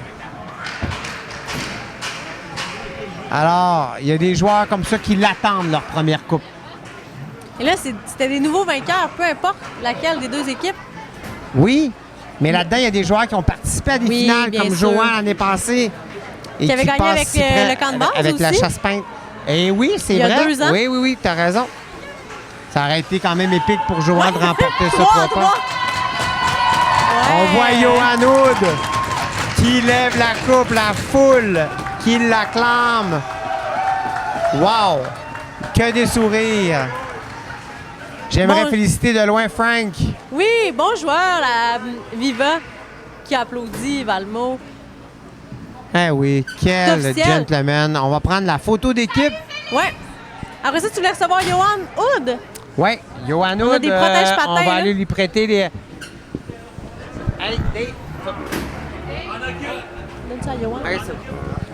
Alors, il y a des joueurs comme ça qui l'attendent, leur première coupe. Et là, c'était des nouveaux vainqueurs, peu importe laquelle des deux équipes. Oui, mais là-dedans, il y a des joueurs qui ont participé à des Oui, finales, bien comme sûr. Johan l'année passée. Et Qui avait gagné passent avec, si près le camp de base avec la aussi. chasse-peinte. Et oui, c'est Il y a vrai. 2 ans. Oui, tu as raison. Ça aurait été quand même épique pour Johan de remporter ce 3-3. trophée. On voit Johan Hood qui lève la coupe, la foule qui l'acclame. Wow! Que des sourires. J'aimerais Bon. féliciter de loin Frank. Oui, bon joueur, la Viva, qui applaudit Valmont. Eh oui, quel officiel. gentleman. On va prendre la photo d'équipe. Ouais. Après ça, tu voulais recevoir Johan Hood. Oui, Johan On a Hood, des protèges patins, on va là. aller lui prêter les... Hey, Dave. Donne ça à Johan. Hey, ça.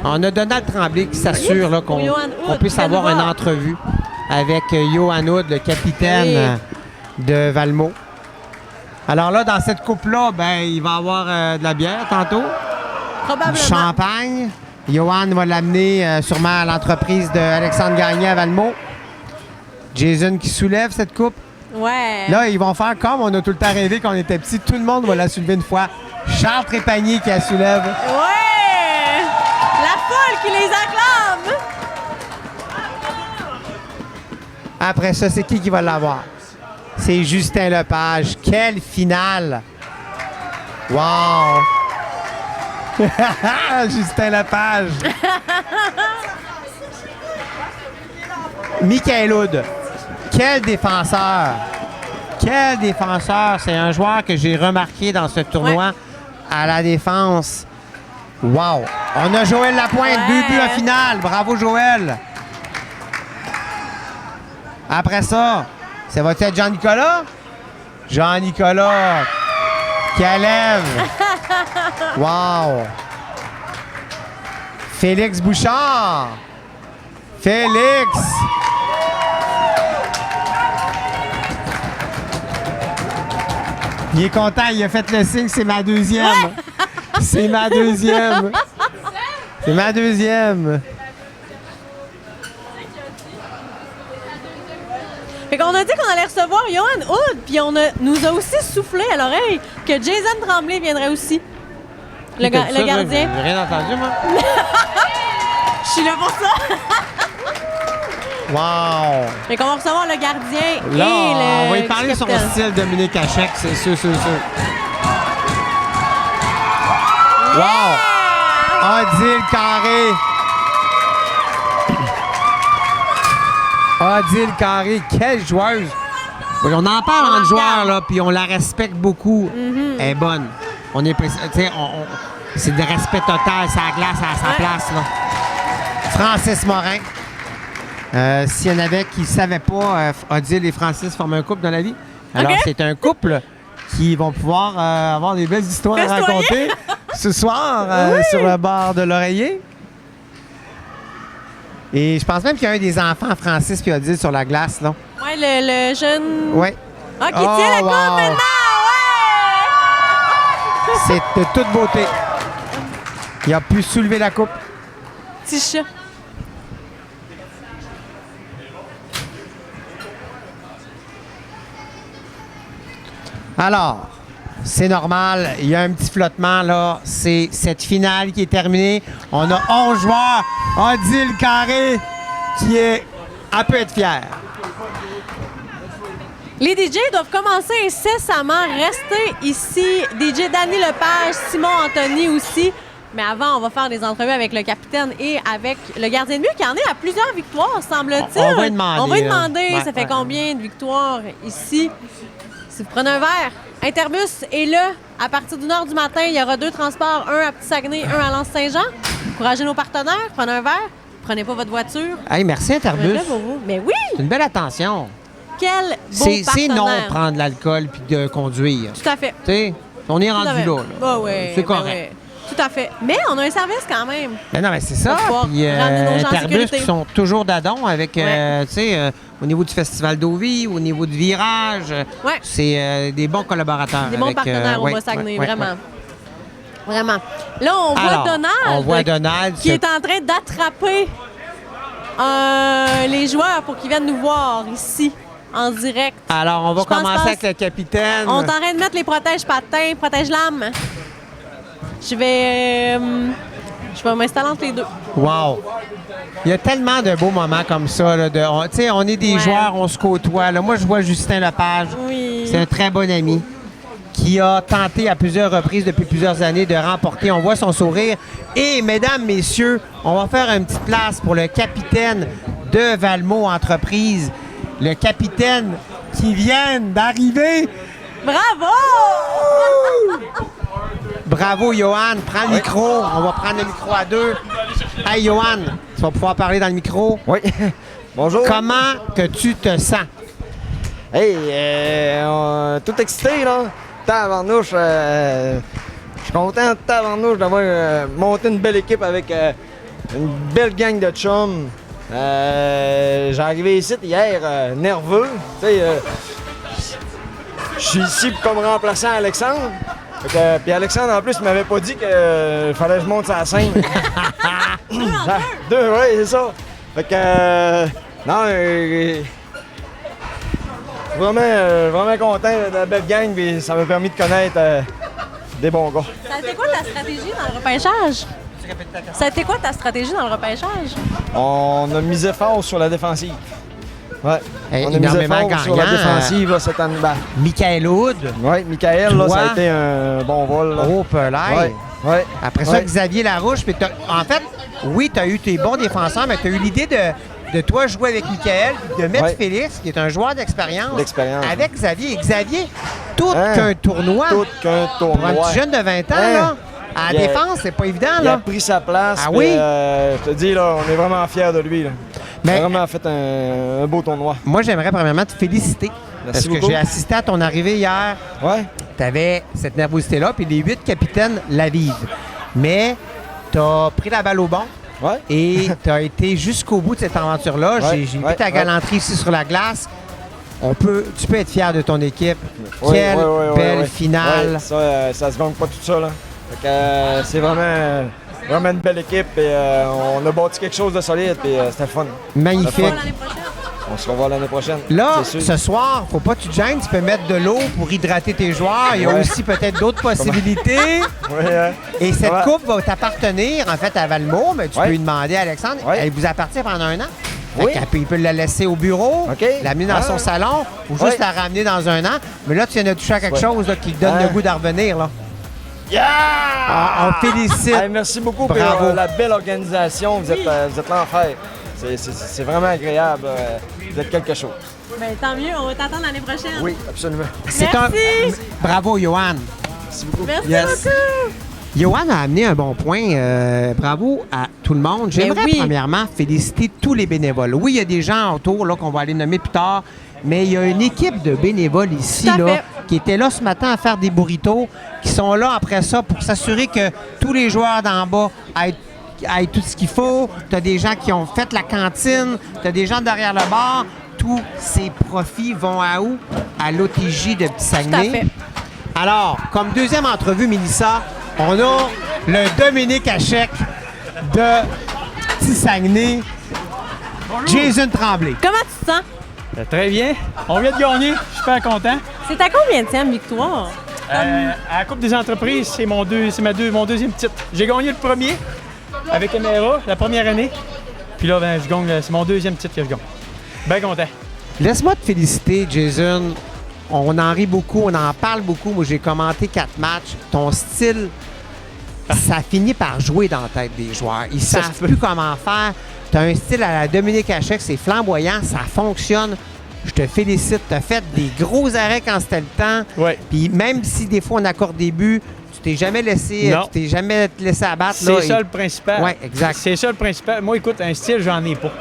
On a Donald Tremblay qui s'assure là, qu'on Johan qu'on Hood, puisse viens avoir nous une voir. entrevue avec Johan Hood, le capitaine de Valmont. Alors là, dans cette coupe-là, ben, il va y avoir de la bière tantôt, du Probablement. champagne. Johan va l'amener sûrement à l'entreprise d'Alexandre Gagné à Valmont. Jason qui soulève cette coupe. Ouais. Là, ils vont faire comme on a tout le temps rêvé quand on était petit. Tout le monde va la soulever une fois. Charles Trépanier qui la soulève. Ouais! La foule qui les acclame! Après ça, c'est qui va l'avoir? C'est Justin Lepage. Quelle finale! Wow! Justin Lepage. Michael Hood. Quel défenseur! Quel défenseur! C'est un joueur que j'ai remarqué dans ce tournoi à la défense. Wow! On a Joël Lapointe, Ouais. 2 buts en finale. Bravo, Joël! Après ça, ça va être Jean-Nicolas? Jean-Nicolas qui lève. Wow! Félix Bouchard. Félix. Il est content, il a fait le signe, c'est ma deuxième. C'est ma deuxième. C'est ma deuxième. Fait qu'on a dit qu'on allait recevoir Johan Hood, puis nous a aussi soufflé à l'oreille que Jason Tremblay viendrait aussi. Le gardien. J'ai rien entendu, moi. Je suis là pour ça. Wow! Fait qu'on va recevoir le gardien Là, et le on va y parler sur son capitaine. style Dominique Hachek, c'est sûr, sûr, sûr. Wow! Odile Carré. Odile Carré, quelle joueuse! Oui, on en parle entre joueurs, là, puis on la respecte beaucoup. Elle est bonne. On est c'est de respect total, ça glace à sa place, là. Francis Morin. S'il y en avait qui ne savaient pas, Odile et Francis forment un couple dans la vie. Alors, OK. c'est un couple qui vont pouvoir avoir des belles histoires à Festoyer. raconter ce soir Oui. sur le bord de l'oreiller. Et je pense même qu'il y a un des enfants, Francis et Odile, sur la glace, là. Ouais, le jeune. Oui. Ah, qui tient la coupe maintenant! Ouais! C'est de toute beauté. Il a pu soulever la coupe. Petit chat. Alors, c'est normal. Il y a un petit flottement, là. C'est cette finale qui est terminée. On a 11 joueurs. Odile Carré, qui est... Elle peut être fière. Les DJ doivent commencer incessamment. Rester ici. DJ Danny Lepage, Simon Anthony aussi. Mais avant, on va faire des entrevues avec le capitaine et avec le gardien de but qui en est à plusieurs victoires, semble-t-il. On va lui demander, On va lui là. demander, Ouais, ça fait ouais. combien de victoires ici? Si vous prenez un verre, Interbus est là. À partir d'1 h du matin, il y aura 2 transports, un à Petit-Saguenay, un à Lens-Saint-Jean. Encouragez nos partenaires, prenez un verre, prenez pas votre voiture. Hey, merci, On va être Interbus. là pour vous. Mais oui! C'est une belle attention. Quel beau C'est partenaire! non prendre de l'alcool puis de conduire. Tout à fait. Tu sais, on est Tout à rendu fait. là. Bah ouais, C'est bah correct. ouais. Tout à fait. Mais on a un service quand même. Mais non, mais c'est ça. Pour pouvoir Puis ramener nos gens en Interbus sécurité. qui sont toujours d'adon avec, Ouais. tu sais, au niveau du Festival d'Ovie, au niveau du virage. Ouais. C'est des bons collaborateurs. Des bons avec, partenaires au ouais, Bas-Saguenay, ouais, ouais, vraiment. ouais. Vraiment. Là, on voit Alors, Donald. on voit Donald qui est en train d'attraper les joueurs pour qu'ils viennent nous voir ici, en direct. Alors, on va Je pense commencer pas- avec le capitaine. On est en train de mettre les protèges patins, protège lames. Je vais m'installer entre les deux. Wow! Il y a tellement de beaux moments comme ça. Là, tu sais, on est des Ouais. joueurs, on se côtoie. Là. Moi, je vois Justin Lepage. Oui. C'est un très bon ami qui a tenté à plusieurs reprises depuis plusieurs années de remporter. On voit son sourire. Et, mesdames, messieurs, on va faire une petite place pour le capitaine de Valmont Entreprise. Le capitaine qui vient d'arriver. Bravo! Bravo, Johan. Prends le micro. On va prendre le micro à deux. Hey, Johan, tu vas pouvoir parler dans le micro. Oui. Bonjour. Comment que tu te sens? Hey, tout excité, là. Tabarnouche. Je suis content, tabarnouche, d'avoir monté une belle équipe avec une belle gang de chums. J'ai arrivé ici hier nerveux. Tu sais, je suis ici comme remplaçant Alexandre. Puis Alexandre, en plus, il m'avait pas dit qu'il fallait que je monte sur la scène. Deux, oui, c'est ça. Fait que, non, vraiment content de la belle gang, puis ça m'a permis de connaître des bons gars. Ça a été quoi ta stratégie dans le repêchage? Ça a été quoi ta stratégie dans le repêchage? On a misé fort sur la défensive. Ouais. Hey, On a misé énormément fort sur la gagnant. défensive là, cette année. Michael Hood. Oui, Michael, là, Toi. ça a été un bon vol. Là. Oh, Pelay. Ouais. Après ça, Ouais. Xavier Larouche. Puis en fait, oui, tu as eu tes bons défenseurs, mais tu as eu l'idée de toi jouer avec Michael, de mettre Ouais. Félix, qui est un joueur d'expérience, D'expérience. avec Xavier. Et Xavier, tout Hein? qu'un tournoi. Tout qu'un Pour un tournoi. petit jeune de 20 ans, Hein? là, à la Il a- défense, c'est pas évident, Il a là. pris sa place. Ah puis, oui? je te dis, là, on est vraiment fiers de lui. Là. Il Mais- a vraiment fait un beau tournoi. Moi, j'aimerais premièrement te féliciter. Parce que beaucoup. j'ai assisté à ton arrivée hier. Ouais. Tu avais cette nervosité-là, puis les 8 capitaines la vivent. Mais tu as pris la balle au bon Ouais. et tu as été jusqu'au bout de cette aventure-là. Ouais, J'ai vu ouais, ta galanterie ici sur la glace. Tu peux être fier de ton équipe. Ouais, Quelle ouais, belle ouais. finale. Ouais, ça se gagne pas tout ça. Là. Fait que, c'est vraiment une belle équipe. Et, on a bâti quelque chose de solide. Puis c'était fun. Magnifique. L'année prochaine? On se revoit l'année prochaine. Là, c'est sûr. ce soir, faut pas que tu te gênes. Tu peux mettre de l'eau pour hydrater tes joueurs. Il y a Ouais. aussi peut-être d'autres possibilités. Ouais, hein. Et cette Ouais. coupe va t'appartenir, en fait, à Valmont, mais tu Ouais. peux lui demander à Alexandre. Ouais. Elle vous appartient pendant un an. Oui. Il peut la laisser au bureau, OK. l'amener dans Ah. son salon ou juste Ouais. la ramener dans un an. Mais là, tu viens de toucher à quelque Ouais. chose là, qui te donne Ah. le goût d'en revenir. Là. Yeah! On félicite. Hey, merci beaucoup pour Bravo. la belle organisation. Vous êtes l'enfer. C'est vraiment agréable. Vous êtes quelque chose. Ben, tant mieux, on va t'attendre l'année prochaine. Oui, absolument. C'est Merci. Bravo, Johan. Merci beaucoup. Merci Yes. beaucoup. Johan a amené un bon point. Bravo à tout le monde. J'aimerais oui. premièrement féliciter tous les bénévoles. Oui, il y a des gens autour là, qu'on va aller nommer plus tard, mais il y a une équipe de bénévoles ici Tout à là, fait. qui était là ce matin à faire des burritos, qui sont là après ça pour s'assurer que tous les joueurs d'en bas aient tout ce qu'il faut. Tu as des gens qui ont fait la cantine, tu as des gens derrière le bar. Tous ces profits vont à où? À l'OTJ de Petit-Saguenay. Tout à fait. Alors, comme deuxième entrevue, Mélissa, on a le Dominique Hachek de Petit-Saguenay, Jason Tremblay. Comment tu te sens? Très bien. On vient de gagner. Je suis super content. C'est ta combienième victoire? À la Coupe des entreprises, c'est mon deuxième titre. J'ai gagné le premier avec Emera, la première année. Puis là, ben, je gagne, c'est mon deuxième titre que je gagne. Bien content. Laisse-moi te féliciter, Jason. On en rit beaucoup, on en parle beaucoup. Moi, j'ai commenté 4 matchs. Ton style, ça finit par jouer dans la tête des joueurs. Ils Ça savent se peut. plus comment faire. Tu as un style à la Dominique Hachek, c'est flamboyant, ça fonctionne. Je te félicite. Tu as fait des gros arrêts quand c'était le temps. Ouais. Puis même si des fois on accorde des buts, tu t'es jamais laissé, Non. tu t'es jamais laissé abattre. C'est là, ça et- le principal. Ouais, exact. C'est ça le principal. Moi, écoute, un style, j'en ai pas.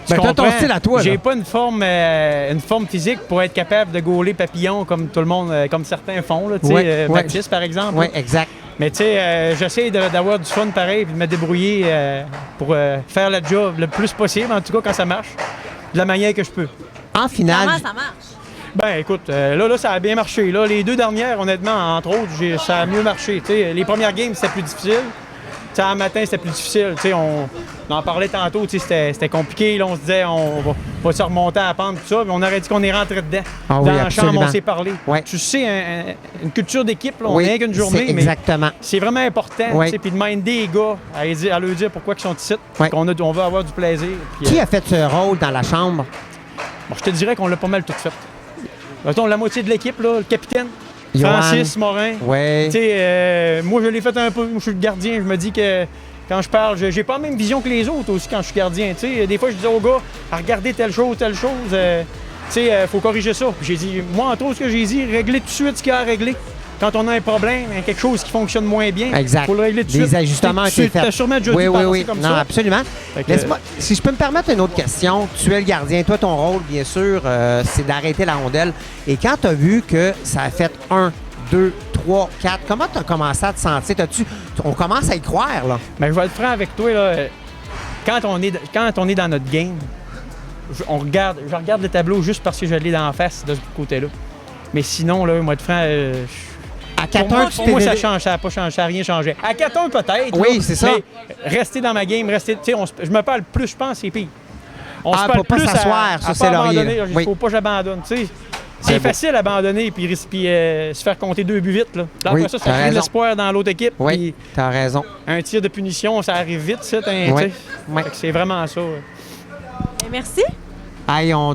Tu Ben, t'as ton comprends? style à toi, là. J'ai pas une forme physique pour être capable de gauler papillon comme tout le monde, comme certains font, là, tu sais, Ouais, ouais. Baptiste, par exemple. Oui, exact. Mais tu sais, j'essaie d'avoir du fun pareil et de me débrouiller pour faire le job le plus possible, en tout cas quand ça marche, de la manière que je peux. En finale, Comment ça marche? Ben écoute, là, ça a bien marché. Là, les deux dernières, honnêtement, entre autres, ça a mieux marché. Tu sais, les premières games, c'était plus difficile. Tu sais, en matin, c'était plus difficile. Tu sais, on en parlait tantôt, tu sais, c'était compliqué. Là, on se disait, on va se remonter à la pente, tout ça. Mais on aurait dit qu'on est rentré dedans. Ah oui, Dans la chambre, absolument. on s'est parlé. Ouais. Tu sais, une culture d'équipe, là, on oui, n'est rien qu'une journée, c'est mais exactement. c'est vraiment important. Oui. Tu sais, puis de minder les gars, à leur dire pourquoi ils sont ici, Oui. on veut avoir du plaisir. Puis, Qui a fait ce rôle dans la chambre? bon, je te dirais qu'on l'a pas mal tout fait. Mettons, la moitié de l'équipe, là, le capitaine, Johan. Francis Morin. Oui. Tu sais, moi, je l'ai fait un peu. Moi, je suis le gardien. Je me dis que quand je parle, j'ai pas la même vision que les autres aussi quand je suis gardien. Tu sais, des fois, je disais aux gars, à regarder telle chose. Tu sais, faut corriger ça. Puis j'ai dit, moi, entre autres, ce que j'ai dit, régler tout de suite ce qu'il y a à régler. quand on a un problème, quelque chose qui fonctionne moins bien, Exact. il faut le régler tout de suite. Des ajustements ont été Tu as faits. sûrement déjà Oui, dû oui, penser oui. comme Non, ça. absolument. Fait que- Laisse-moi, si je peux me permettre une autre question, tu es le gardien. Toi, ton rôle, bien sûr, c'est d'arrêter la rondelle. Et quand tu as vu que ça a fait 1, 2, 3, 4, comment tu as commencé à te sentir? On commence à y croire, là. Ben, je vais être franc avec toi. Là, quand on est dans notre game, je regarde le tableau juste parce que je l'ai dans la face de ce côté-là. Mais sinon, là, moi, être franc, À 4 pour 1 moi, pour moi, ça change, ça n'a pas changé, ça n'a rien changé. À 4-1 peut-être. Oui, là, c'est ça. Mais rester dans ma game, je me parle plus, je pense, c'est pire. On se Ah, parle pour pas plus s'asseoir sur à ses pas lauriers, abandonner. là. Il Oui. faut pas que j'abandonne. Tu sais. C'est C'est beau. facile d'abandonner puis se faire compter 2 buts vite. Là. Puis Oui, après ça t'as crée de raison. l'espoir dans l'autre équipe. Oui, Puis tu as raison. un tir de punition, ça arrive vite, ça. Oui. Oui. Fait que c'est vraiment ça. Et merci. Hey, on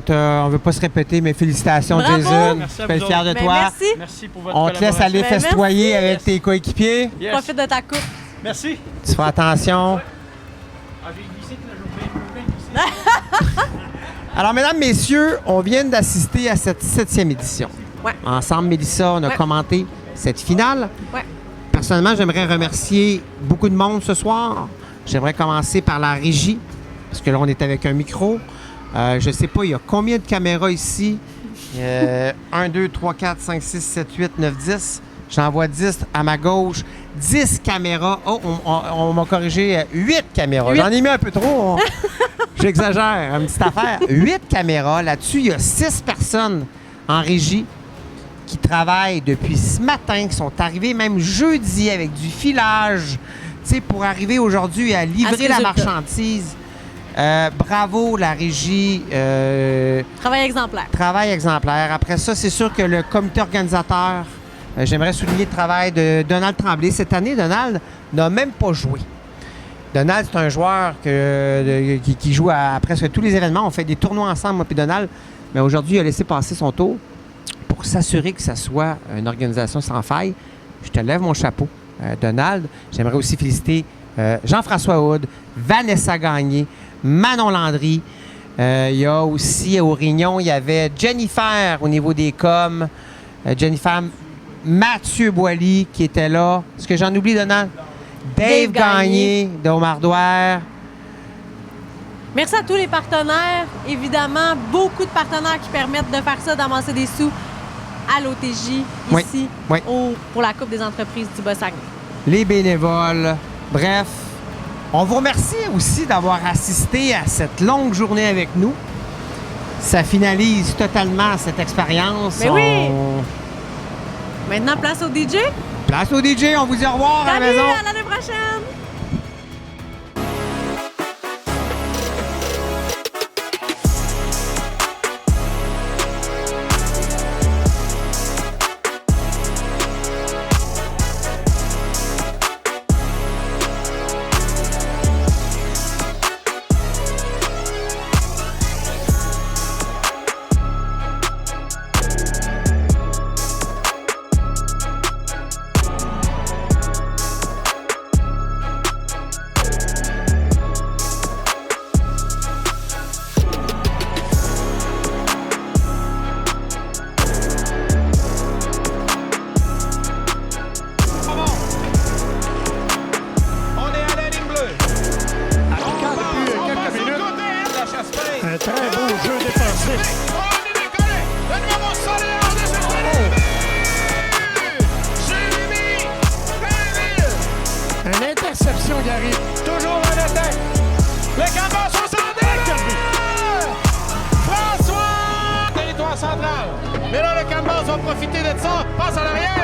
veut pas se répéter, mais félicitations, Bravo. Jason. Merci Je à suis vous fier autres. de Ben, toi. merci. Merci pour votre On te laisse aller Ben, festoyer merci. avec tes coéquipiers. Yes. Profite de ta coupe. Merci. Tu fais attention. Ah, j'ai glissé que la journée. Alors, mesdames, messieurs, on vient d'assister à cette 7e édition. Ouais. Ensemble, Mélissa, on a Ouais. commenté cette finale. Ouais. Personnellement, j'aimerais remercier beaucoup de monde ce soir. J'aimerais commencer par la régie, parce que là, on est avec un micro. Je ne sais pas, il y a combien de caméras ici? 1, 2, 3, 4, 5, 6, 7, 8, 9, 10. J'en vois 10 à ma gauche. 10 caméras. Oh, on m'a corrigé. 8 caméras. 8. J'en ai mis un peu trop. J'exagère, une petite affaire. 8 caméras. Là-dessus, il y a 6 personnes en régie qui travaillent depuis ce matin, qui sont arrivés même jeudi avec du filage, tu sais, pour arriver aujourd'hui à livrer la résultat. marchandise. Bravo, la régie. Travail exemplaire. Travail exemplaire. Après ça, c'est sûr que le comité organisateur, j'aimerais souligner le travail de Donald Tremblay. Cette année, Donald n'a même pas joué. Donald, c'est un joueur qui joue à presque tous les événements. On fait des tournois ensemble, moi et Donald. Mais aujourd'hui, il a laissé passer son tour pour s'assurer que ça soit une organisation sans faille. Je te lève mon chapeau, Donald. J'aimerais aussi féliciter Jean-François Houd, Vanessa Gagné, Manon Landry. Il y a aussi au Réunion, il y avait Jennifer au niveau des coms. Jennifer, Mathieu Boily qui était là. Est-ce que j'en oublie, Donald? Dave Gagné d'Omardouer. Merci à tous les partenaires. Évidemment, beaucoup de partenaires qui permettent de faire ça, d'amasser des sous à l'OTJ, Oui, ici, oui. pour la Coupe des entreprises du Bas-Saguenay. Les bénévoles. Bref, on vous remercie aussi d'avoir assisté à cette longue journée avec nous. Ça finalise totalement cette expérience. Mais oui! Maintenant, place au DJ. Place au DJ, on vous dit au revoir à la Salut, maison. à l'année prochaine! On est à la ligne bleue. Depuis quelques minutes, un très beau jeu défensif. On est décollé. Le numéro 61 de cette année. Jérémy Blainville. Une interception qui arrive. Toujours en attaque. Le canvas 62. François. Territoire central. Mais là, le canvas va profiter de ça. Passe à l'arrière.